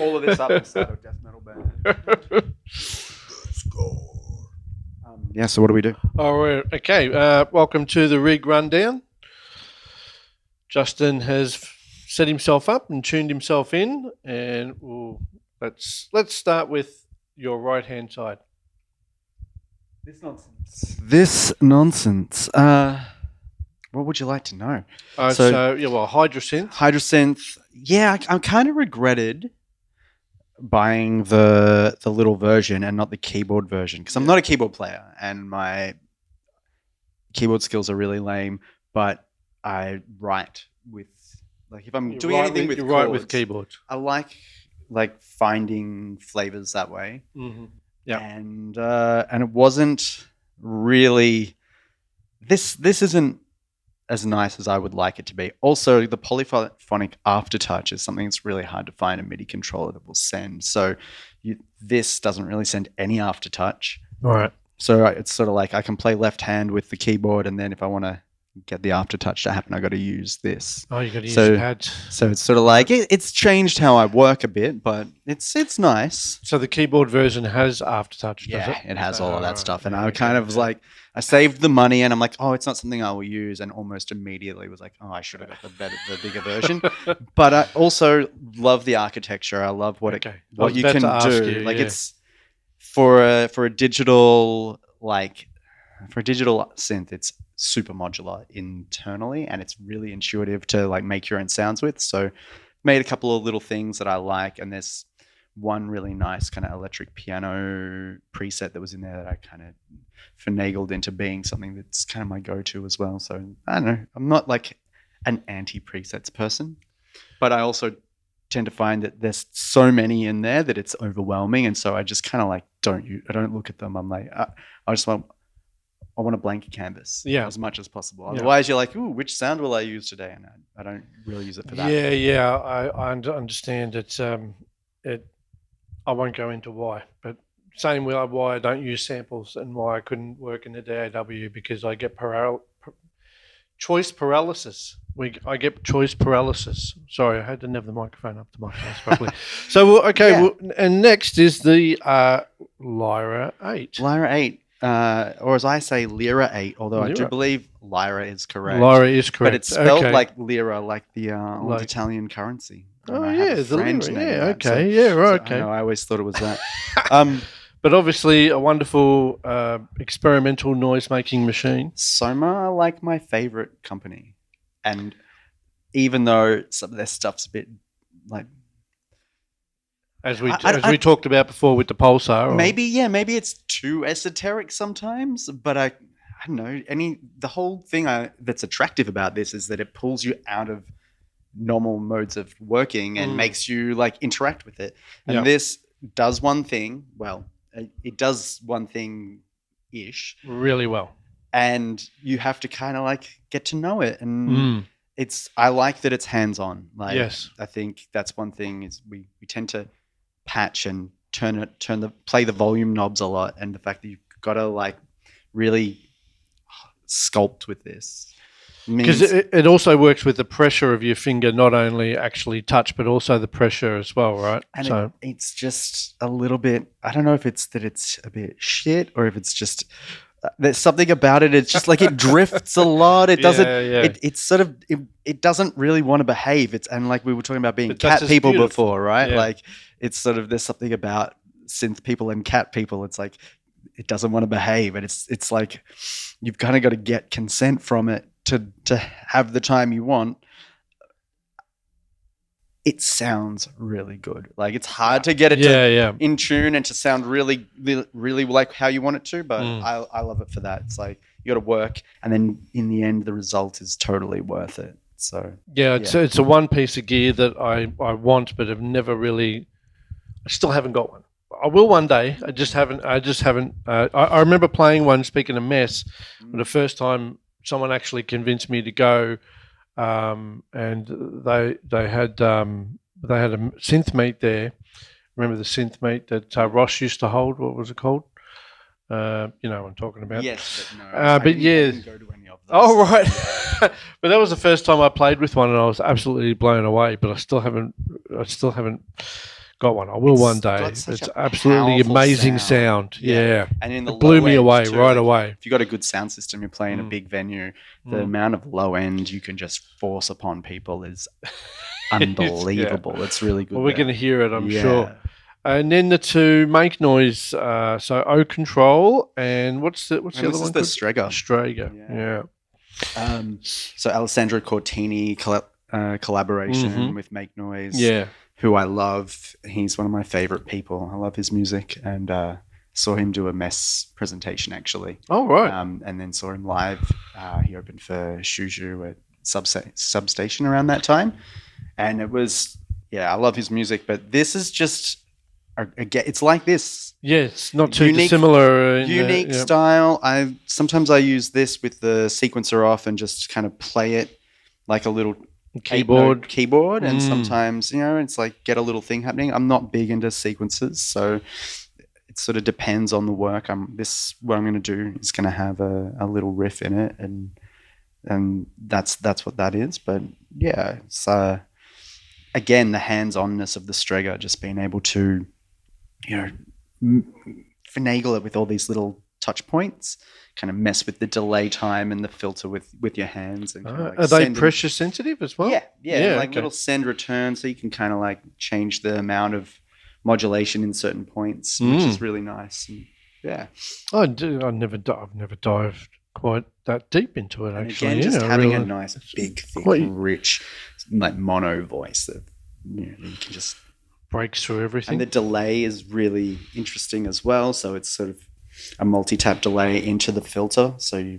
all of this up and start a death metal band. Yeah, so what do we do? All right. Okay. Welcome to the rig rundown. Justin has set himself up and tuned himself in, and let's start with your right-hand side. This nonsense. What would you like to know? Hydrosynth. Hydrosynth. Yeah, I kind of regretted buying the little version and not the keyboard version because I'm not a keyboard player and my keyboard skills are really lame. But I write with if I'm doing anything with chords, write with keyboards. I like finding flavors that way. Mm-hmm. Yeah, and it wasn't really. This isn't as nice as I would like it to be. Also, the polyphonic aftertouch is something that's really hard to find a MIDI controller that will send. So this doesn't really send any aftertouch. All right. So it's sort of like I can play left hand with the keyboard, and then if I want to get the aftertouch to happen, I got to use this. Oh, you got to use the pads. So it's sort of like it's changed how I work a bit, but it's nice. So the keyboard version has aftertouch, does it? It has all of that stuff. And I kind of was like, I saved the money and I'm like, oh, it's not something I will use. And almost immediately was like, oh, I should have got the bigger version. But I also love the architecture. I love what you can do. It's for a digital synth, it's super modular internally and it's really intuitive to make your own sounds with. So made a couple of little things that I like, and there's one really nice kind of electric piano preset that was in there that I kind of finagled into being something that's kind of my go-to as well. So I don't know, I'm not like an anti-presets person, but I also tend to find that there's so many in there that it's overwhelming, and so I just kind of I don't look at them. I'm like, I want a blank canvas as much as possible. Otherwise, you're like, ooh, which sound will I use today? And I don't really use it for that. Yeah. I understand it. I won't go into why, but same with why I don't use samples and why I couldn't work in the DAW, because I get choice paralysis. I get choice paralysis. Sorry, I had to have the microphone up to my face properly. So, and next is the Lyra 8. Lyra 8. Or as I say, Lira 8, although Lira. I do believe Lyra is correct. Lyra is correct. But it's spelled like Lira, like the old Italian currency. The Lira. Yeah, okay. Okay. I always thought it was that. But obviously a wonderful experimental noise-making machine. Soma are like my favorite company. And even though some of their stuff's a bit like... As we talked about before with the pulsar. Maybe it's too esoteric sometimes, but I don't know. The whole thing that's attractive about this is that it pulls you out of normal modes of working and makes you interact with it. And this does one thing. Well, it does one thing-ish. Really well. And you have to kind of get to know it. And I like that it's hands-on. Yes. I think that's one thing is we tend to patch and play the volume knobs a lot, and the fact that you've got to really sculpt with this, because it also works with the pressure of your finger, not only actually touch but also the pressure as well, right? And it's just a little bit, I don't know if it's that it's a bit shit or if it's just there's something about it. It's just it drifts a lot. It doesn't. It's sort of. It doesn't really want to behave. And we were talking about being cat people before, right? Yeah. It's sort of, there's something about synth people and cat people. It's it doesn't want to behave, and it's you've kind of got to get consent from it to have the time you want. It sounds really good. It's hard to get it in tune and to sound really, really like how you want it to, but I love it for that. It's you got to work, and then in the end, the result is totally worth it. So it's a one piece of gear that I want, but have never really. I still haven't got one. I will one day. I just haven't. I remember playing one. Speaking of mess, the first time someone actually convinced me to go. And they had a synth meet there. Remember the synth meet that Ross used to hold? What was it called? You know what I'm talking about. Yes, but no. I didn't go to any of those. Oh, right. But that was the first time I played with one, and I was absolutely blown away. But I still haven't gone got one. I will one day. got such It's a absolutely powerful amazing sound. Yeah. And in the It blew low me end away too, right like, away. If you got a good sound system, you're playing a big venue. The amount of low end you can just force upon people is unbelievable. It's really good. Well, we're going to hear it, I'm Yeah. sure. And then the two make noise. So O Control and what's the other one? This is the Strega. Strega. Yeah. So Alessandro Cortini collaboration with Make Noise. Yeah. Who I love. He's one of my favorite people. I love his music, and saw him do a mess presentation actually. Oh right. And then saw him live. He opened for Shuju at Substation around that time, and it was I love his music. But this is just it's like this. Yeah, it's not too dissimilar. Unique style. Sometimes I use this with the sequencer off and just kind of play it like a little keyboard, and sometimes it's like get a little thing happening. I'm not big into sequences, so it sort of depends on the work. What I'm going to do is going to have a little riff in it, and that's what that is. But yeah, it's again the hands-onness of the Strega, just being able to finagle it with all these little touch points, kind of mess with the delay time and the filter with your hands. And are they pressure sensitive as well? Yeah, little send return, so you can kind of like change the amount of modulation in certain points, which is really nice. And, yeah, I've never dived quite that deep into it. And actually, again, just having a nice, big, thick, rich, like mono voice that you can just breaks through everything. And the delay is really interesting as well. So it's sort of a multi-tap delay into the filter. So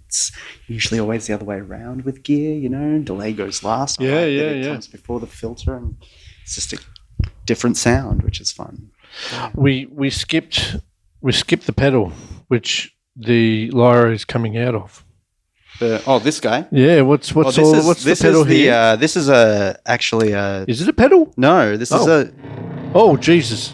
it's usually always the other way around with gear, delay goes last. It comes before the filter, and it's just a different sound, which is fun. Yeah. We skipped the pedal, which the lyre is coming out of. This guy. Yeah, what's the pedal here? This is actually a. Is it a pedal? No, this is a. Oh Jesus!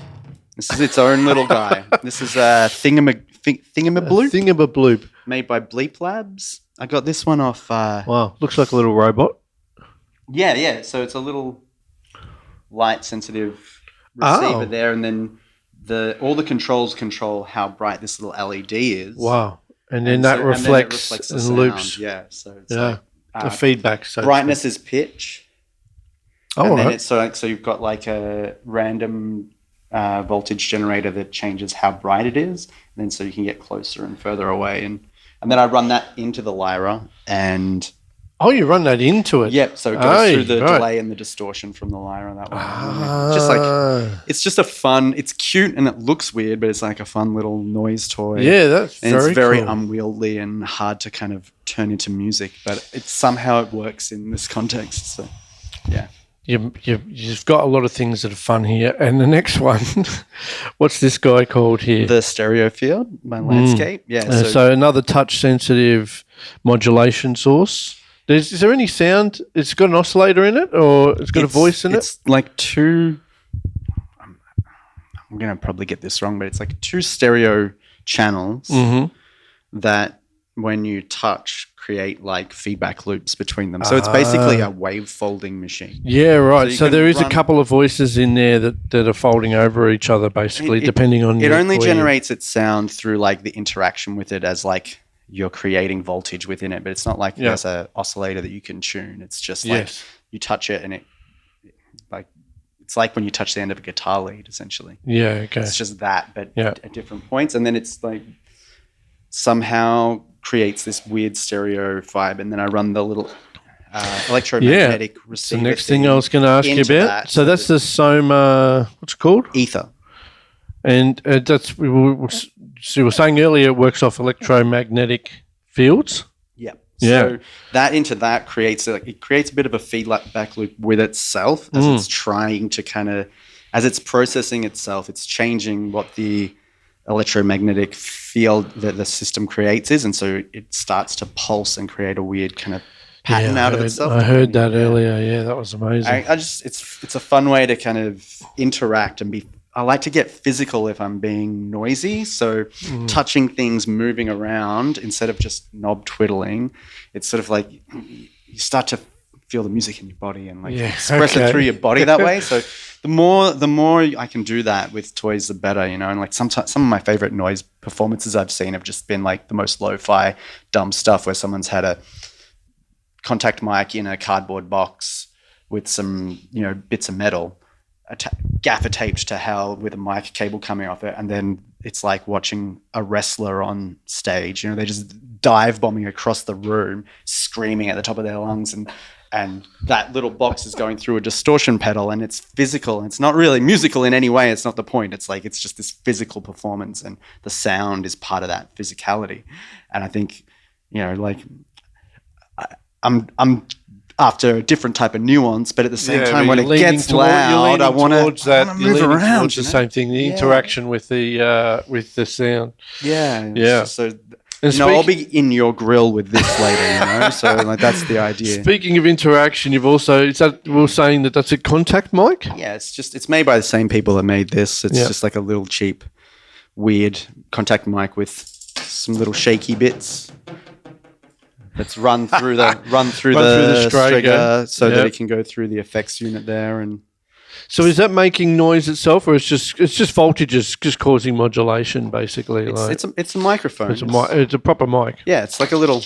This is its own little guy. This is a thingamabloop. Thingamabloop. Made by Bleep Labs. I got this one off. Wow, looks like a little robot. Yeah. So it's a little light sensitive receiver there, and then all the controls control how bright this little LED is. Wow. And then that reflects and loops. Yeah, so it's the feedback. So brightness is pitch. Oh, and then right. it's so you've got like a random voltage generator that changes how bright it is, and then so you can get closer and further away, and then I run that into the lyra and. Oh, you run that into it. Yep. So it goes through the delay and the distortion from the lyra that way. Just like it's just a fun. It's cute and it looks weird, but it's like a fun little noise toy. Yeah, that's and it's very cool. unwieldy and hard to kind of turn into music, but somehow it works in this context. So, yeah. You've got a lot of things that are fun here. And the next one, what's this guy called here? The stereo field, my landscape. Yeah. So another touch sensitive modulation source. Is there any sound? It's got an oscillator in it, or it's got a voice in it? It's like two. I'm going to probably get this wrong, but it's like two stereo channels that, when you touch, create like feedback loops between them. So it's basically a wave folding machine. Yeah, right. So there is a couple of voices in there that are folding over each other, basically, depending on. It only generates its sound through like the interaction with it, as like. You're creating voltage within it, but it's not like there's an oscillator that you can tune. It's just like you touch it and it's like when you touch the end of a guitar lead, essentially. Yeah, okay. It's just that, but at different points. And then it's like somehow creates this weird stereo vibe. And then I run the little electromagnetic receiver. The next thing I was going to ask you about. So that's the Soma, what's it called? Ether. And that's, so you were saying earlier, it works off electromagnetic fields. Yeah. So that creates a bit of a feedback loop with itself as it's trying to as it's processing itself, it's changing what the electromagnetic field that the system creates is, and so it starts to pulse and create a weird kind of pattern out of itself. I heard that earlier. Yeah, that was amazing. It's a fun way to kind of interact and be. I like to get physical if I'm being noisy. So touching things, moving around instead of just knob twiddling, it's sort of like you start to feel the music in your body and like Yeah, express it through your body that way. So the more I can do that with toys, the better, you know. And like sometimes some of my favorite noise performances I've seen have just been like the most lo-fi dumb stuff where someone's had a contact mic in a cardboard box with some, you know, bits of metal gaffer taped to hell with a mic cable coming off it, and then it's like watching a wrestler on stage. You know, they just dive bombing across the room, screaming at the top of their lungs, and that little box is going through a distortion pedal, and it's physical. It's not really musical in any way. It's not the point. It's like it's just this physical performance, and the sound is part of that physicality. And I think, you know, like I'm after a different type of nuance, but at the same time, when it gets loud, I want to move around. Towards the same thing, the interaction with the sound. Yeah. So, you know, I'll be in your grill with this later, you know. So like that's the idea. Speaking of interaction, you've also we're saying that that's a contact mic. Yeah, it's made by the same people that made this. It's just like a little cheap, weird contact mic with some little shaky bits. That's run through the Strega so that it can go through the effects unit there. And so is that making noise itself, or it's just voltages just causing modulation basically? It's a microphone. It's a proper mic. Yeah, it's like a little.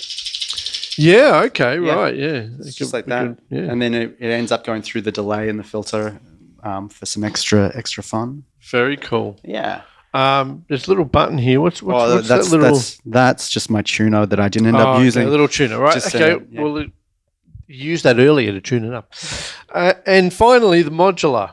Yeah. Okay. Yeah. Right. Yeah. It's just like that. And then it ends up going through the delay and the filter for some extra fun. Very cool. Yeah. There's a little button here. What's that little? That's just my tuner that I didn't end up using. A little tuner, right? Just, okay. Well, you used that earlier to tune it up. And finally, the modular.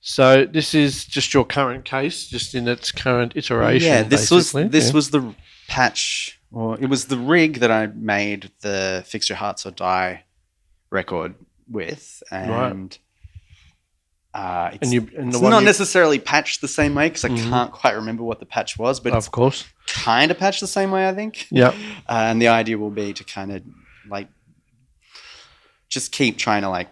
So this is just your current case, just in its current iteration. Yeah, this was the patch, or it was the rig that I made the Fix Your Hearts or Die record with, and. It's not necessarily patched the same way because I can't quite remember what the patch was, but of course, kind of patched the same way, I think. Yeah. And the idea will be to kind of like just keep trying to like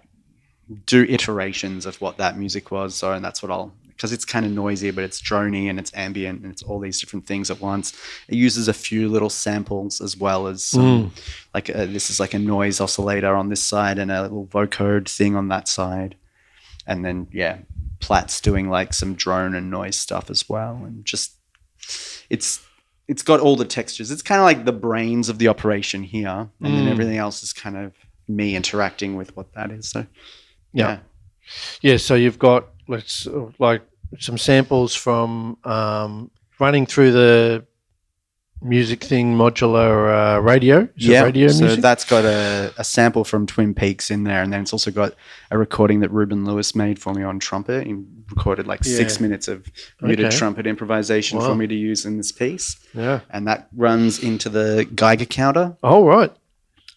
do iterations of what that music was. So, and that's what because it's kind of noisy, but it's drony and it's ambient and it's all these different things at once. It uses a few little samples as well as this is like a noise oscillator on this side and a little vocode thing on that side. And then, Platt's doing like some drone and noise stuff as well. And just, it's got all the textures. It's kind of like the brains of the operation here. And then everything else is kind of me interacting with what that is. So, yeah. So you've got like some samples from running through the music thing, modular radio. Radio so music? That's got a sample from Twin Peaks in there, and then it's also got a recording that Ruben Lewis made for me on trumpet. He recorded 6 minutes of muted trumpet improvisation for me to use in this piece. Yeah, and that runs into the Geiger counter. Oh, right.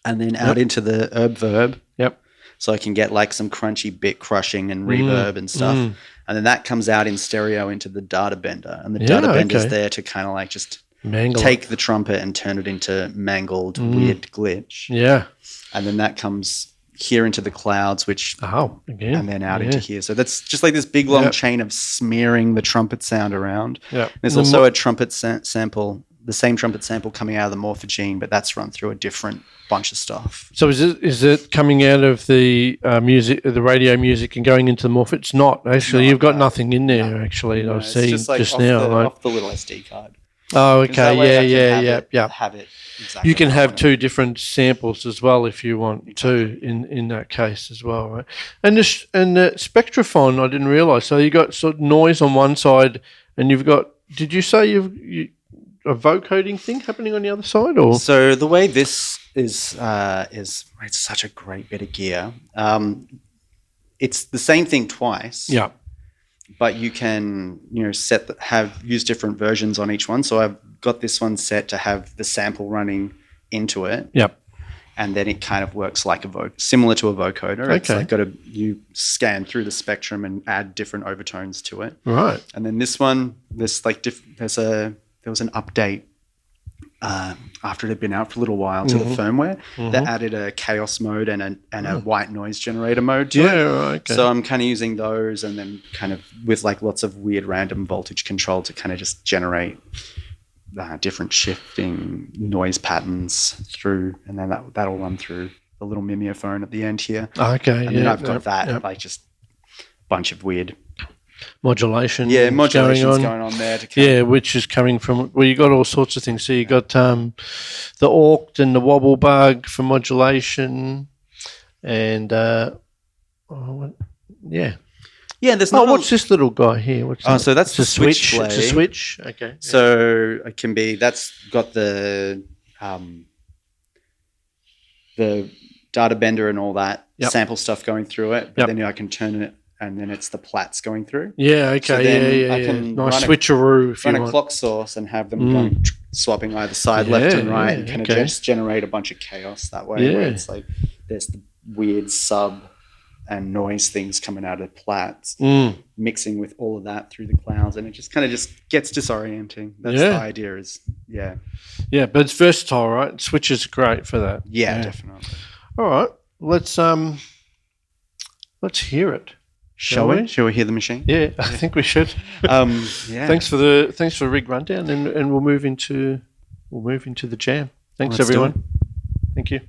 And then out into the herb verb. Yep. So I can get like some crunchy bit crushing and reverb and stuff. And then that comes out in stereo into the data bender, and the data bender's there to kind of like just take the trumpet and turn it into mangled, weird glitch. Yeah. And then that comes here into the clouds, which again, and then out into here. So that's just like this big long chain of smearing the trumpet sound around. Yeah. There's also a trumpet sample, the same trumpet sample coming out of the morphogene, but that's run through a different bunch of stuff. So is it coming out of the music, the radio music, and going into the morph? It's not actually. You've got nothing in there actually. No, I've seen just just off now. Off the little SD card. Oh, okay. Yeah. Have it exactly. You can have two different samples as well if you want to in that case as well, right? And the Spectrophone, I didn't realise. So you got sort of noise on one side, and you've got. Did you say you a vocoding thing happening on the other side, or? So the way this is it's such a great bit of gear. It's the same thing twice. Yeah. But you can, use different versions on each one. So I've got this one set to have the sample running into it. Yep. And then it kind of works like similar to a vocoder. Okay. It's like you scan through the spectrum and add different overtones to it. Right. And then this one, there was an update after it had been out for a little while to the firmware that added a chaos mode and a white noise generator mode to it. Right, okay. So I'm kind of using those, and then kind of with like lots of weird random voltage control to kind of just generate different shifting noise patterns through, and then that'll run through the little mimeophone at the end here. Okay, And then I've got that, like just bunch of weird modulation. modulations going on there. Which is coming from, well, you got all sorts of things. So you got the Orct and the Wobble Bug for modulation, and there's not. What's this little guy here? What's that? So that's the switch. It's a switch. Okay. So it can be, that's got the data bender and all that sample stuff going through it. But then I can turn it, and then it's the plats going through. Yeah. Okay. So I can nice switcheroo. If run you a want. clock source and have them going, swapping either side, left and right, and kind of just generate a bunch of chaos that way. Where it's like there's the weird sub and noise things coming out of plats, mixing with all of that through the clouds, and it just kind of just gets disorienting. That's the idea. Yeah, but it's versatile, right? Switches are great for that. Yeah, definitely. All right, let's hear it. Shall we? Shall we hear the machine? Yeah, I think we should. Thanks for the rig rundown, and we'll move into the jam. Thanks, everyone. Thank you.